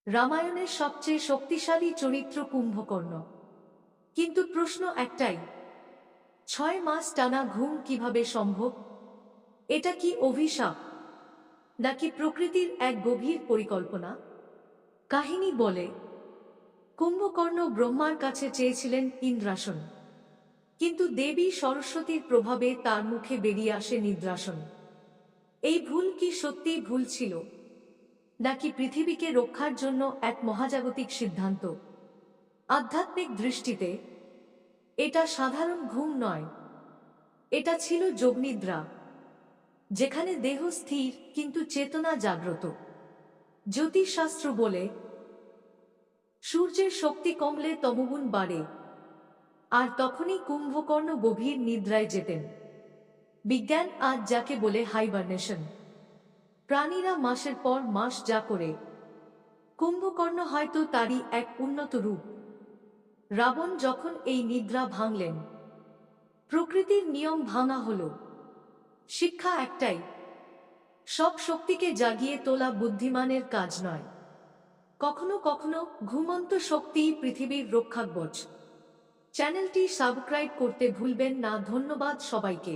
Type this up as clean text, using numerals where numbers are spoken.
রামায়ণের সবচেয়ে শক্তিশালী চরিত্র কুম্ভকর্ণ। কিন্তু প্রশ্ন একটাই, 6 মাস টানা ঘুম কিভাবে সম্ভব? এটা কি অভিশাপ নাকি প্রকৃতির এক গভীর পরিকল্পনা? কাহিনী বলে, কুম্ভকর্ণ ব্রহ্মার কাছে চেয়েছিলেন ইন্দ্রাসন, কিন্তু দেবী সরস্বতীর প্রভাবে তার মুখে বেরিয়ে আসে নিদ্রাসন। এই ভুল কি সত্যিই ভুল ছিল, নাকি পৃথিবীকে রক্ষার জন্য এক মহাজাগতিক সিদ্ধান্ত? আধ্যাত্মিক দৃষ্টিতে এটা সাধারণ ঘুম নয়, এটা ছিল যোগনিদ্রা, যেখানে দেহ স্থির কিন্তু চেতনা জাগ্রত। জ্যোতিষশাস্ত্র বলে, সূর্যের শক্তি কমলে তমোগুণ বাড়ে, আর তখনই কুম্ভকর্ণ গভীর নিদ্রায় যেতেন। বিজ্ঞান আজ যাকে বলে হাইবারনেশন, প্রাণীরা মাসের পর মাস যা করে, কুম্ভকর্ণ হয়তো তারই এক উন্নত রূপ। রাবণ যখন এই নিদ্রা ভাঙলেন, প্রকৃতির নিয়ম ভাঙা হলো। শিক্ষা একটাই, সব শক্তিকে জাগিয়ে তোলা বুদ্ধিমানের কাজ নয়, কখনো কখনো ঘুমন্ত শক্তিই পৃথিবীর রক্ষাকবচ। চ্যানেলটি সাবস্ক্রাইব করতে ভুলবেন না। ধন্যবাদ সবাইকে।